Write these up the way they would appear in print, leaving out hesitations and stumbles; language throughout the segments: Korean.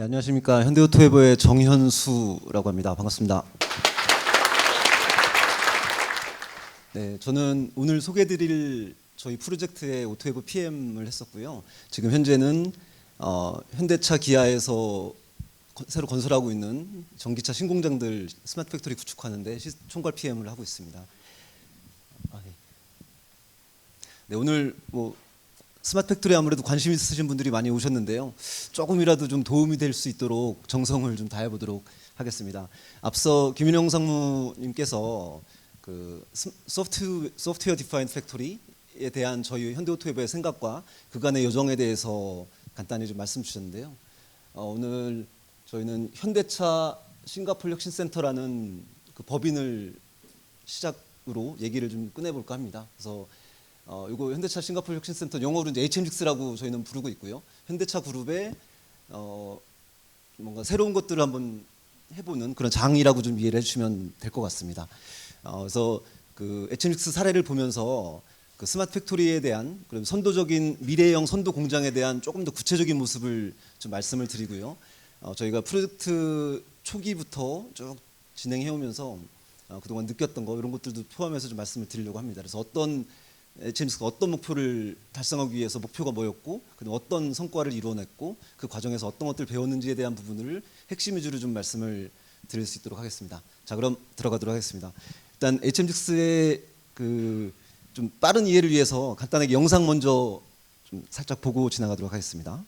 네, 안녕하십니까. 현대오토웨버의 정현수라고 합니다. 반갑습니다. 네, 저는 오늘 소개해드릴 저희 프로젝트의 오토웨버 PM을 했었고요. 지금 현재는 현대차 기아에서 새로 건설하고 있는 전기차 신공장들 스마트 팩토리 구축하는데 총괄 PM을 하고 있습니다. 네, 오늘 스마트 팩토리 아무래도 관심 있으신 분들이 많이 오셨는데요. 조금이라도 좀 도움이 될 수 있도록 정성을 좀 다해 보도록 하겠습니다. 앞서 김윤영 상무님께서 그 소프트웨어 디파인드 팩토리에 대한 저희 현대오토웨버의 생각과 그간의 여정에 대해서 간단히 좀 말씀 주셨는데요. 오늘 저희는 현대차 싱가포르 혁신센터라는 그 법인을 시작으로 얘기를 좀 꺼내볼까 합니다. 그래서 이거 현대차 싱가포르 혁신센터 영어로 이제 HM6라고 저희는 부르고 있고요. 현대차 그룹의 뭔가 새로운 것들을 한번 해보는 그런 장이라고 좀 이해를 해주시면 될 것 같습니다. 그래서 그 HM6 사례를 보면서 그 스마트 팩토리에 대한 그런 선도적인 미래형 선도 공장에 대한 조금 더 구체적인 모습을 좀 말씀을 드리고요. 저희가 프로젝트 초기부터 쭉 진행해 오면서 그동안 느꼈던 거 이런 것들도 포함해서 좀 말씀을 드리려고 합니다. 그래서 HM6가 어떤 목표를 달성하기 위해서 목표가 뭐였고, 그다음 어떤 성과를 이루어냈고, 그 과정에서 어떤 것들을 배웠는지에 대한 부분을 핵심 위주로 좀 말씀을 드릴 수 있도록 하겠습니다. 자, 그럼 들어가도록 하겠습니다. 일단 HM6의 그 좀 빠른 이해를 위해서 간단하게 영상 먼저 좀 살짝 보고 지나가도록 하겠습니다.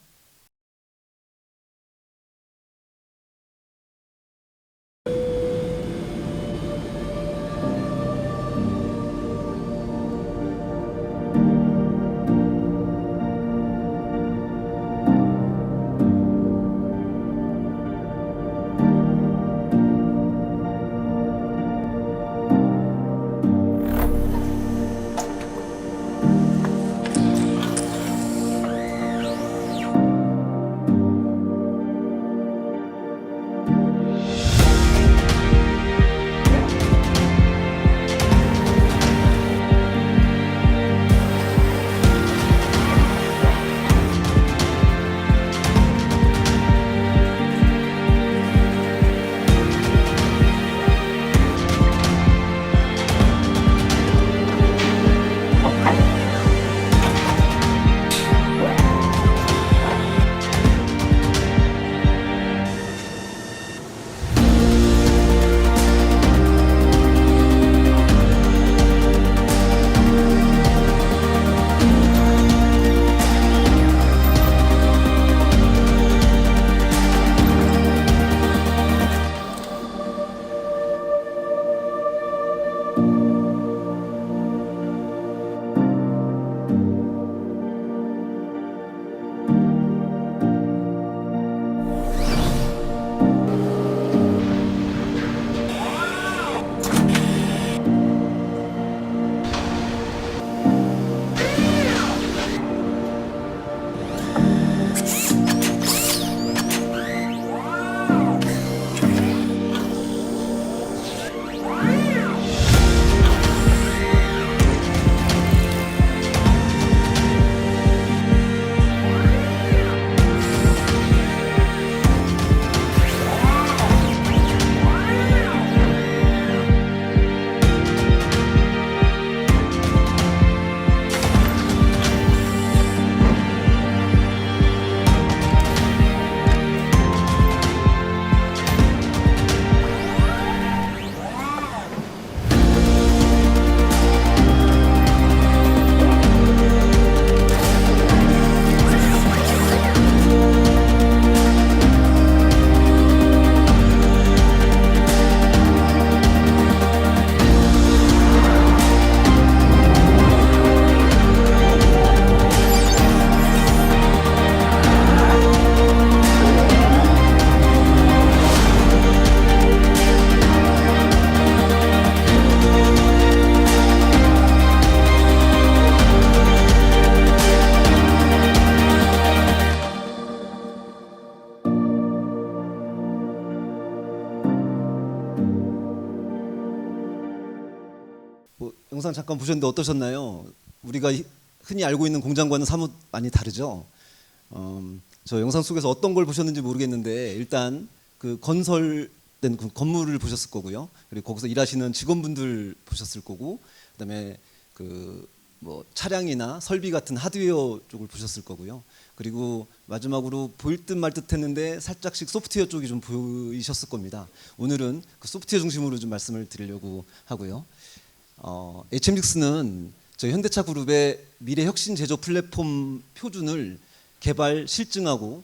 영상 잠깐 보셨는데 어떠셨나요? 우리가 흔히 알고 있는 공장과는 사뭇 많이 다르죠. 저 영상 속에서 어떤 걸 보셨는지 모르겠는데 일단 그 건설된 그 건물을 보셨을 거고요. 그리고 거기서 일하시는 직원분들 보셨을 거고, 그다음에 그 뭐 차량이나 설비 같은 하드웨어 쪽을 보셨을 거고요. 그리고 마지막으로 보일 듯 말 듯 했는데 살짝씩 소프트웨어 쪽이 좀 보이셨을 겁니다. 오늘은 그 소프트웨어 중심으로 좀 말씀을 드리려고 하고요. HMDX는 저희 현대차 그룹의 미래 혁신 제조 플랫폼 표준을 개발, 실증하고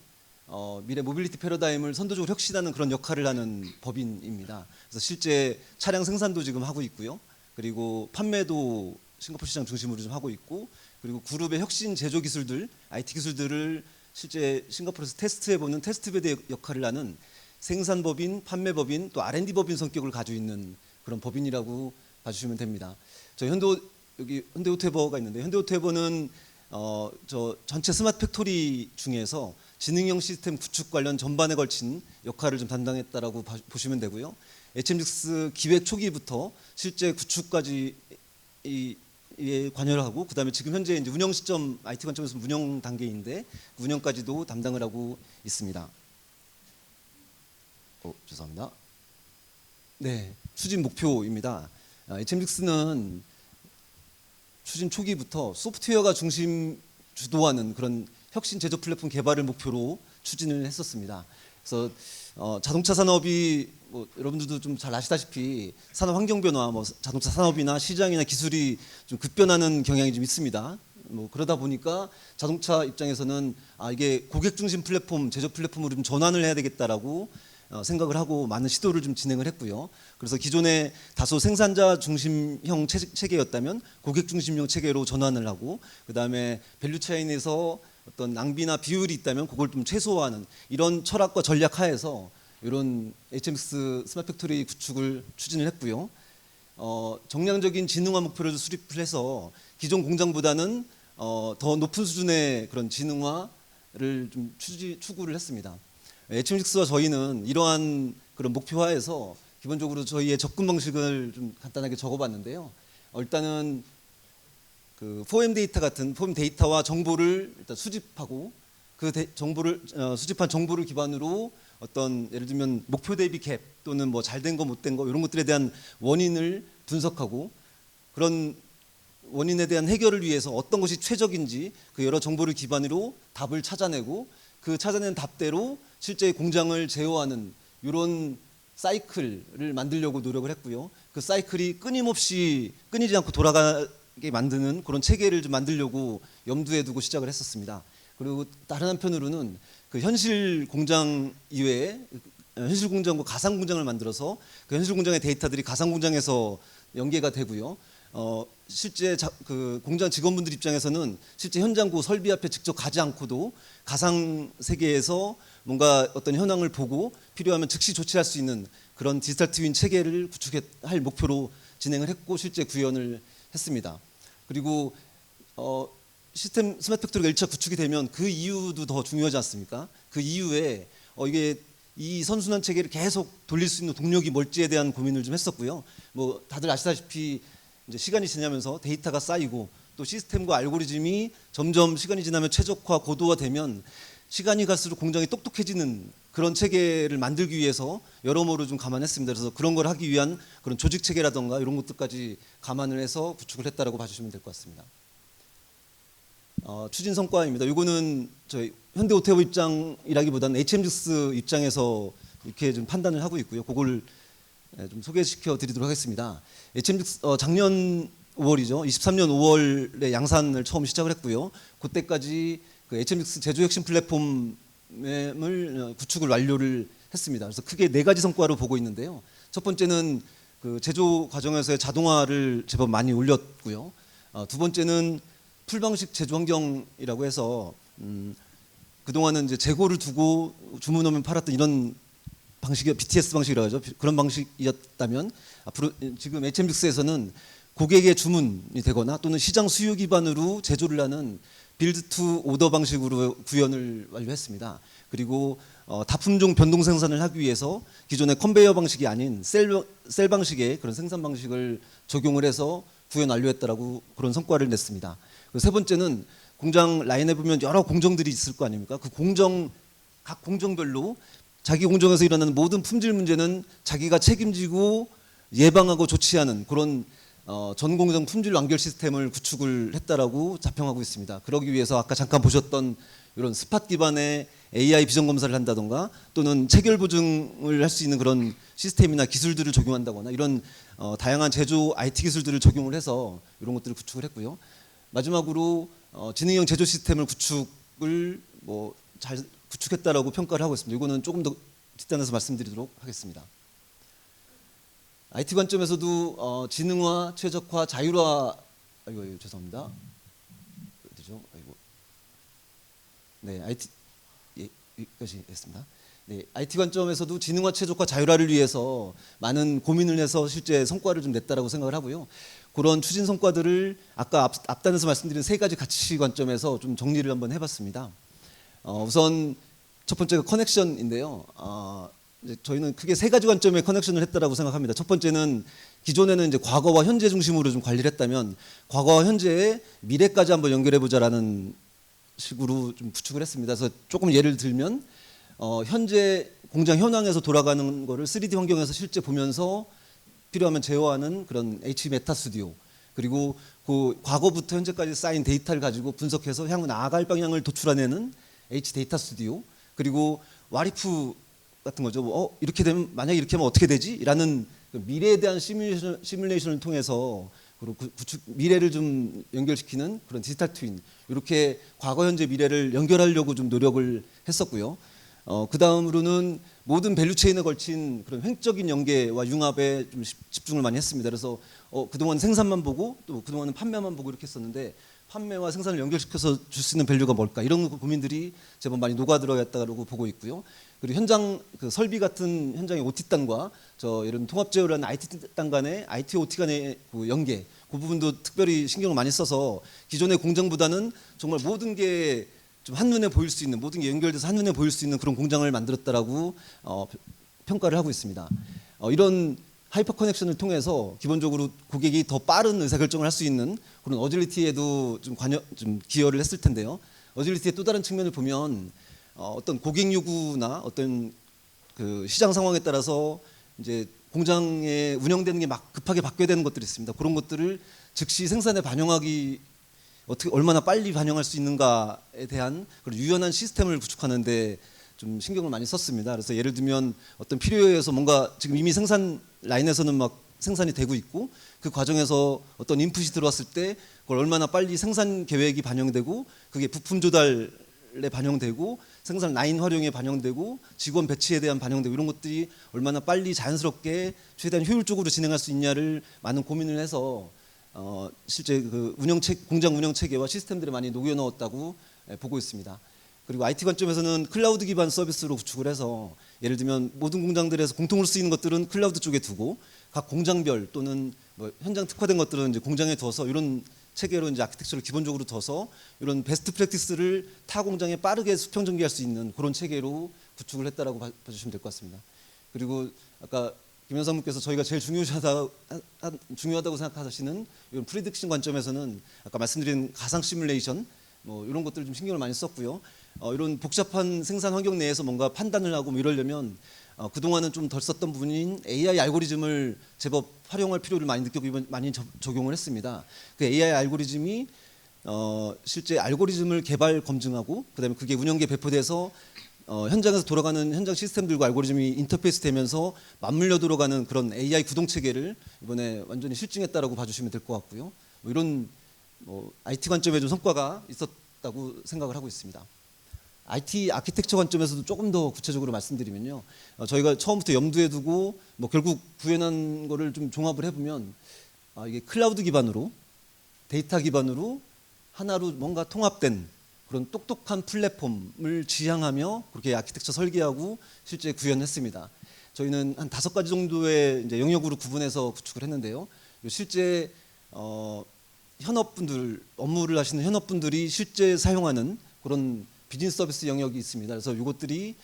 미래 모빌리티 패러다임을 선도적으로 혁신하는 그런 역할을 하는 법인입니다. 그래서 실제 차량 생산도 지금 하고 있고요. 그리고 판매도 싱가포르 시장 중심으로 좀 하고 있고, 그리고 그룹의 혁신 제조 기술들, IT 기술들을 실제 싱가포르에서 테스트해보는 테스트베드 역할을 하는 생산법인, 판매법인, 또 R&D 법인 성격을 가지고 있는 그런 법인이라고 봐주시면 됩니다. 저희 여기 현대오토에버가 있는데, 현대오토에버는 저 전체 스마트 팩토리 중에서 지능형 시스템 구축 관련 전반에 걸친 역할을 좀 담당했다라고 보시면 되고요. HMDX 기획 초기부터 실제 구축까지 관여를 하고, 그다음에 지금 현재 이제 운영 시점 IT 관점에서 운영 단계인데 그 운영까지도 담당을 하고 있습니다. 죄송합니다. 네, 추진 목표입니다. HMDX는 추진 초기부터 소프트웨어가 중심 주도하는 그런 혁신 제조 플랫폼 개발을 목표로 추진을 했었습니다. 그래서 자동차 산업이 뭐 여러분들도 좀 잘 아시다시피 산업 환경 변화, 뭐 자동차 산업이나 시장이나 기술이 좀 급변하는 경향이 좀 있습니다. 뭐 그러다 보니까 자동차 입장에서는 이게 고객 중심 플랫폼, 제조 플랫폼으로 좀 전환을 해야 되겠다라고 생각을 하고 많은 시도를 좀 진행을 했고요. 그래서 기존에 다소 생산자 중심형 체계였다면 고객 중심형 체계로 전환을 하고, 그다음에 밸류 체인에서 어떤 낭비나 비효율이 있다면 그걸 좀 최소화하는 이런 철학과 전략 하에서 이런 HMX 스마트 팩토리 구축을 추진을 했고요. 정량적인 지능화 목표를 수립을 해서 기존 공장보다는 더 높은 수준의 그런 지능화를 좀 추구를 했습니다. HMX와 저희는 이러한 그런 목표화에서 기본적으로 저희의 접근 방식을 좀 간단하게 적어봤는데요. 일단은 그 포엠 데이터 같은 포엠 데이터와 정보를 일단 수집하고, 그 정보를 수집한 정보를 기반으로 어떤 예를 들면 목표 대비 갭 또는 뭐 잘된 거 못된 거 이런 것들에 대한 원인을 분석하고, 그런 원인에 대한 해결을 위해서 어떤 것이 최적인지 그 여러 정보를 기반으로 답을 찾아내고, 그 찾아낸 답대로 실제 공장을 제어하는 이런 사이클을 만들려고 노력을 했고요. 그 사이클이 끊이지 않고 돌아가게 만드는 그런 체계를 좀 만들려고 염두에 두고 시작을 했었습니다. 그리고 다른 한편으로는 그 현실 공장 이외에 현실 공장과 가상 공장을 만들어서 그 현실 공장의 데이터들이 가상 공장에서 연계가 되고요. 실제 그 공장 직원분들 입장에서는 실제 현장고 설비 앞에 직접 가지 않고도 가상 세계에서 뭔가 어떤 현황을 보고 필요하면 즉시 조치할 수 있는 그런 디지털 트윈 체계를 구축할 목표로 진행을 했고, 실제 구현을 했습니다. 그리고 시스템 스마트 팩토리가 1차 구축이 되면 그 이유도 더 중요하지 않습니까? 그 이후에 이게 이 선순환 체계를 계속 돌릴 수 있는 동력이 뭘지에 대한 고민을 좀 했었고요. 뭐 다들 아시다시피 이제 시간이 지나면서 데이터가 쌓이고 또 시스템과 알고리즘이 점점 시간이 지나면 최적화, 고도화되면 시간이 갈수록 공장이 똑똑해지는 그런 체계를 만들기 위해서 여러모로 좀 감안했습니다. 그래서 그런 걸 하기 위한 그런 조직 체계라던가 이런 것들까지 감안을 해서 구축을 했다라고 봐주시면 될 것 같습니다. 추진 성과입니다. 이거는 저희 현대오토에버 입장이라기보다는 HMX 입장에서 이렇게 좀 판단을 하고 있고요. 그걸 좀 소개시켜 드리도록 하겠습니다. HMX 작년 5월이죠. 23년 5월에 양산을 처음 시작을 했고요. 그때까지 그 HMX 제조 혁신 플랫폼을 구축을 완료를 했습니다. 그래서 크게 4가지 성과로 보고 있는데요. 첫 번째는 그 제조 과정에서의 자동화를 제법 많이 올렸고요. 두 번째는 풀방식 제조 환경이라고 해서 그동안은 이제 재고를 두고 주문 오면 팔았던 이런 방식이 BTS 방식이라고 하죠. 그런 방식이었다면 앞으로 지금 HMX에서는 고객의 주문이 되거나 또는 시장 수요 기반으로 제조를 하는 빌드 투 오더 방식으로 구현을 완료했습니다. 그리고 다품종 변동 생산을 하기 위해서 기존의 컨베이어 방식이 아닌 셀 방식의 그런 생산 방식을 적용을 해서 구현 완료했다라고 그런 성과를 냈습니다. 세 번째는 공장 라인에 보면 여러 공정들이 있을 거 아닙니까? 그 공정 각 공정별로 자기 공정에서 일어나는 모든 품질 문제는 자기가 책임지고 예방하고 조치하는 그런 전 공정 품질 완결 시스템을 구축을 했다라고 자평하고 있습니다. 그러기 위해서 아까 잠깐 보셨던 이런 스팟 기반의 AI 비전 검사를 한다던가 또는 체결 보증을 할 수 있는 그런 시스템이나 기술들을 적용한다거나 이런 다양한 제조 IT 기술들을 적용을 해서 이런 것들을 구축을 했고요. 마지막으로 지능형 제조 시스템을 구축을 잘 구축했다라고 평가를 하고 있습니다. 이거는 조금 더 뒷단에서 말씀드리도록 하겠습니다. IT 관점에서도 지능화, 최적화, 자율화, 아이고 죄송합니다. 어디죠? 아이고. 네, IT 여기까지 했습니다. 네, IT 관점에서도 지능화, 최적화, 자율화를 위해서 많은 고민을 해서 실제 성과를 좀 냈다라고 생각을 하고요. 그런 추진 성과들을 아까 앞단에서 말씀드린 세 가지 가치 관점에서 좀 정리를 한번 해봤습니다. 우선 첫 번째가 커넥션인데요. 이제 저희는 크게 세 가지 관점의 커넥션을 했다라고 생각합니다. 첫 번째는 기존에는 이제 과거와 현재 중심으로 좀 관리를 했다면 과거와 현재의 미래까지 한번 연결해 보자라는 식으로 좀 구축을 했습니다. 그래서 조금 예를 들면 현재 공장 현황에서 돌아가는 거를 3D 환경에서 실제 보면서 필요하면 제어하는 그런 H 메타 스튜디오, 그리고 그 과거부터 현재까지 쌓인 데이터를 가지고 분석해서 향후 나아갈 방향을 도출해내는 H 데이터 스튜디오, 그리고 와리프 같은 거죠. 이렇게 되면 만약에 이렇게 하면 어떻게 되지? 라는 미래에 대한 시뮬레이션을 통해서 그리고 미래를 좀 연결시키는 그런 디지털 트윈, 이렇게 과거 현재 미래를 연결하려고 좀 노력을 했었고요. 그 다음으로는 모든 밸류체인에 걸친 그런 횡적인 연계와 융합에 좀 집중을 많이 했습니다. 그래서 그동안 생산만 보고 또 그동안은 판매만 보고 이렇게 했었는데 판매와 생산을 연결시켜서 줄 수 있는 밸류가 뭘까, 이런 고민들이 제법 많이 녹아들어갔다고 보고 있고요. 그리고 현장 그 설비 같은 현장의 OT단과 예를 통합 제어라는 IT단 간의 IT OT 간의 그 연계, 그 부분도 특별히 신경을 많이 써서 기존의 공장보다는 정말 모든 게 좀 한눈에 보일 수 있는, 모든 게 연결돼서 한눈에 보일 수 있는 그런 공장을 만들었다라고 평가를 하고 있습니다. 이런 하이퍼 커넥션을 통해서 기본적으로 고객이 더 빠른 의사결정을 할 수 있는 그런 어질리티에도 좀 기여를 했을 텐데요. 어질리티의 또 다른 측면을 보면 어떤 고객 요구나 어떤 그 시장 상황에 따라서 이제 공장에 운영되는 게 막 급하게 바뀌어야 되는 것들이 있습니다. 그런 것들을 즉시 생산에 반영하기 어떻게 얼마나 빨리 반영할 수 있는가에 대한 그런 유연한 시스템을 구축하는데 좀 신경을 많이 썼습니다. 그래서 예를 들면 어떤 필요에 의해서 뭔가 지금 이미 생산 라인에서는 막 생산이 되고 있고 그 과정에서 어떤 인풋이 들어왔을 때 그걸 얼마나 빨리 생산 계획이 반영되고 그게 부품 조달에 반영되고 생산 라인 활용에 반영되고 직원 배치에 대한 반영되고 이런 것들이 얼마나 빨리 자연스럽게 최대한 효율적으로 진행할 수 있냐를 많은 고민을 해서 실제 그 공장 운영 체계와 시스템들을 많이 녹여 넣었다고 보고 있습니다. 그리고 IT 관점에서는 클라우드 기반 서비스로 구축을 해서 예를 들면 모든 공장들에서 공통으로 쓰이는 것들은 클라우드 쪽에 두고 각 공장별 또는 현장 특화된 것들은 이제 공장에 둬서 이런 체계로 이제 아키텍처를 기본적으로 둬서 이런 베스트 프랙티스를 타 공장에 빠르게 수평 전개할 수 있는 그런 체계로 구축을 했다라고 봐주시면 될 것 같습니다. 그리고 아까 김현상 분께서 저희가 제일 중요하다고 생각하시는 이런 프리딕션 관점에서는 아까 말씀드린 가상 시뮬레이션 이런 것들 좀 신경을 많이 썼고요. 이런 복잡한 생산 환경 내에서 뭔가 판단을 하고 이러려면 그동안은 좀 덜 썼던 부분인 AI 알고리즘을 제법 활용할 필요를 많이 느끼고 많이 적용을 했습니다. 그 AI 알고리즘이 실제 알고리즘을 개발 검증하고 그다음에 그게 운영계에 배포돼서 현장에서 돌아가는 현장 시스템들과 알고리즘이 인터페이스 되면서 맞물려 들어가는 그런 AI 구동 체계를 이번에 완전히 실증했다라고 봐주시면 될 것 같고요. 이런 IT 관점에 좀 성과가 있었다고 생각을 하고 있습니다. IT 아키텍처 관점에서도 조금 더 구체적으로 말씀드리면요, 저희가 처음부터 염두에 두고 결국 구현한 거를 좀 종합을 해보면 이게 클라우드 기반으로 데이터 기반으로 하나로 뭔가 통합된 그런 똑똑한 플랫폼을 지향하며 그렇게 아키텍처 설계하고 실제 구현했습니다. 저희는 한 5가지 정도의 이제 영역으로 구분해서 구축을 했는데요. 실제 현업분들, 업무를 하시는 현업분들이 실제 사용하는 그런 비즈니스 서비스 영역이 있습니다. 그래서 이것들이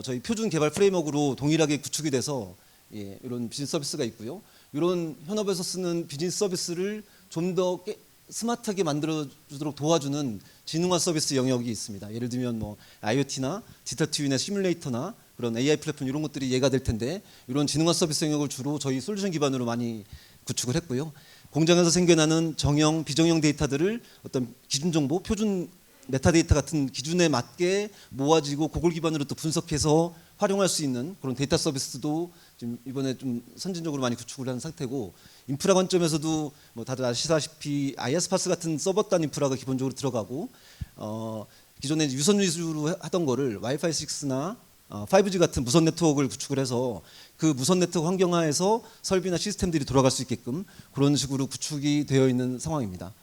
저희 표준 개발 프레임워크로 동일하게 구축이 돼서 이런 비즈니스 서비스가 있고요. 이런 현업에서 쓰는 비즈니스 서비스를 좀 더 스마트하게 만들어주도록 도와주는 지능화 서비스 영역이 있습니다. 예를 들면 뭐 IoT나 디지털 트윈의 시뮬레이터나 그런 AI 플랫폼 이런 것들이 예가 될 텐데 이런 지능화 서비스 영역을 주로 저희 솔루션 기반으로 많이 구축을 했고요. 공장에서 생겨나는 정형, 비정형 데이터들을 어떤 기준 정보, 표준 메타데이터 같은 기준에 맞게 모아지고 그걸 기반으로 또 분석해서 활용할 수 있는 그런 데이터 서비스도 지금 이번에 좀 선진적으로 많이 구축을 한 상태고, 인프라 관점에서도 뭐 다들 아시다시피 IaaS 같은 서버단 인프라가 기본적으로 들어가고 기존에 유선 위주로 하던 거를 와이파이 6나 5G 같은 무선 네트워크를 구축을 해서 그 무선 네트워크 환경하에서 설비나 시스템들이 돌아갈 수 있게끔 그런 식으로 구축이 되어 있는 상황입니다.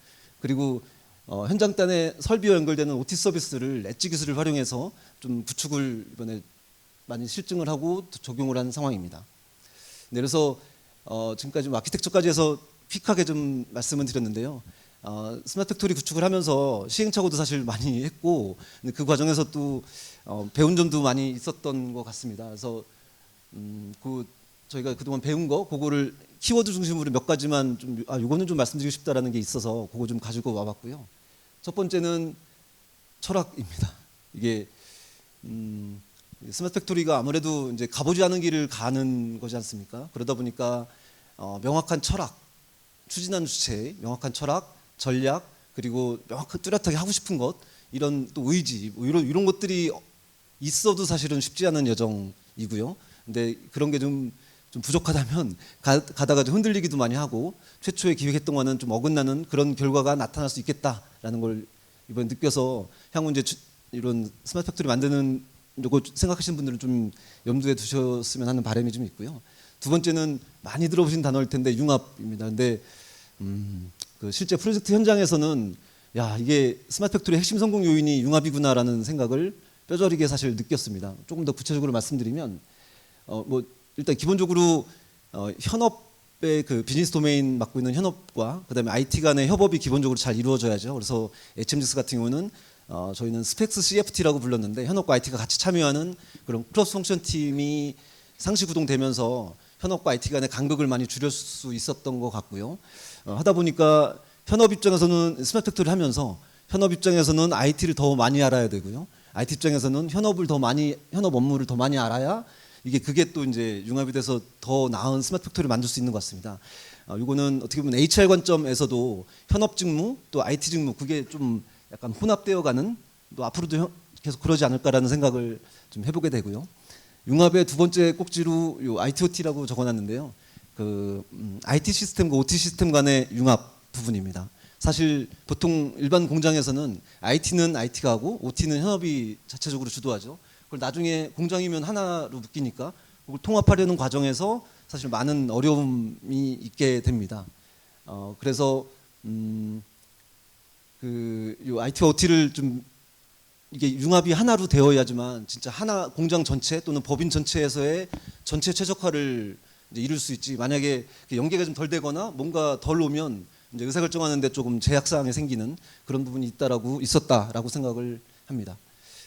그리고 현장단의 설비와 연결되는 OT 서비스를 엣지 기술을 활용해서 좀 구축을 이번에 많이 실증을 하고 적용을 한 상황입니다. 네, 그래서 지금까지 아키텍처까지 해서 퀵하게 좀 말씀을 드렸는데요. 스마트 팩토리 구축을 하면서 시행착오도 사실 많이 했고 그 과정에서 또 배운 점도 많이 있었던 것 같습니다. 그래서 저희가 그동안 배운 거 그거를 키워드 중심으로 몇 가지만 좀 이거는 좀 말씀드리고 싶다라는 게 있어서 그거 좀 가지고 와봤고요. 첫 번째는 철학입니다. 이게 스마트 팩토리가 아무래도 이제 가보지 않은 길을 가는 거지 않습니까? 그러다 보니까 명확한 철학, 추진하는 주체, 명확한 철학, 전략, 그리고 명확한 뚜렷하게 하고 싶은 것, 이런 또 의지, 뭐 이런 것들이 있어도 사실은 쉽지 않은 여정이고요. 근데 그런 게 좀 부족하다면 가다가 좀 흔들리기도 많이 하고 최초에 기획했던 거는 좀 어긋나는 그런 결과가 나타날 수 있겠다라는 걸 이번에 느껴서 향후 이제 이런 스마트 팩토리 만드는 이거 생각하시는 분들은 좀 염두에 두셨으면 하는 바람이 좀 있고요. 두 번째는 많이 들어보신 단어일 텐데 융합입니다. 근데 그 실제 프로젝트 현장에서는 야, 이게 스마트 팩토리의 핵심 성공 요인이 융합이구나라는 생각을 뼈저리게 사실 느꼈습니다. 조금 더 구체적으로 말씀드리면 뭐 일단 기본적으로 현업의 그 비즈니스 도메인 맡고 있는 현업과 그다음에 IT 간의 협업이 기본적으로 잘 이루어져야죠. 그래서 HMGS 같은 경우는 저희는 스펙스 CFT라고 불렀는데 현업과 IT가 같이 참여하는 그런 크로스 펑션 팀이 상시 구동되면서 현업과 IT 간의 간극을 많이 줄일 수 있었던 것 같고요. 하다 보니까 현업 입장에서는 스마트 팩토리를 하면서 현업 입장에서는 IT를 더 많이 알아야 되고요. IT 입장에서는 현업 업무를 더 많이 알아야 그게 또 이제 융합이 돼서 더 나은 스마트 팩토리를 만들 수 있는 것 같습니다. 이거는 어떻게 보면 HR 관점에서도 현업 직무 또 IT 직무 그게 좀 약간 혼합되어가는 또 앞으로도 계속 그러지 않을까라는 생각을 좀 해보게 되고요. 융합의 두 번째 꼭지로 요 ITOT라고 적어놨는데요. 그 IT 시스템과 OT 시스템 간의 융합 부분입니다. 사실 보통 일반 공장에서는 IT는 IT가 하고 OT는 현업이 자체적으로 주도하죠. 그걸 나중에 공장이면 하나로 묶이니까 그걸 통합하려는 과정에서 사실 많은 어려움이 있게 됩니다. 그래서 요 IT와 OT를 좀 이게 융합이 하나로 되어야지만 진짜 하나 공장 전체 또는 법인 전체에서의 전체 최적화를 이제 이룰 수 있지. 만약에 연계가 좀 덜 되거나 뭔가 덜 오면 이제 의사결정하는데 조금 제약사항이 생기는 그런 부분이 있었다라고 생각을 합니다.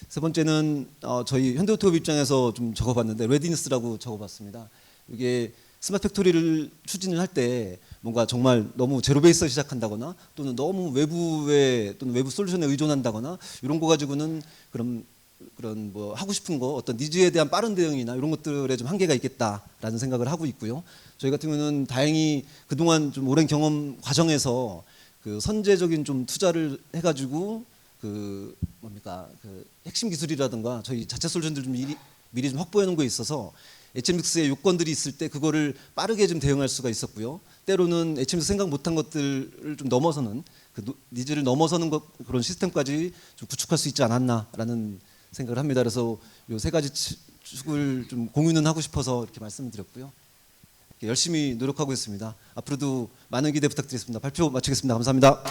세 번째는 저희 현대오토업 입장에서 좀 적어봤는데 레디니스라고 적어봤습니다. 이게 스마트 팩토리를 추진을 할 때 뭔가 정말 너무 제로 베이스에서 시작한다거나 또는 너무 외부 솔루션에 의존한다거나 이런 거 가지고는 그런 뭐 하고 싶은 거 어떤 니즈에 대한 빠른 대응이나 이런 것들에 좀 한계가 있겠다라는 생각을 하고 있고요. 저희 같은 경우는 다행히 그동안 좀 오랜 경험 과정에서 그 선제적인 좀 투자를 해가지고 그 핵심 기술이라든가 저희 자체 솔루션들 좀 미리 좀 확보해 놓은 거에 있어서 HMX의 요건들이 있을 때 그거를 빠르게 좀 대응할 수가 있었고요. 때로는 HMX 생각 못한 것들을 좀 넘어서는 그 니즈를 넘어서는 그런 시스템까지 좀 구축할 수 있지 않았나라는 생각을 합니다. 그래서 요 세 가지 축을 좀 공유는 하고 싶어서 이렇게 말씀드렸고요. 열심히 노력하고 있습니다. 앞으로도 많은 기대 부탁드리겠습니다. 발표 마치겠습니다. 감사합니다.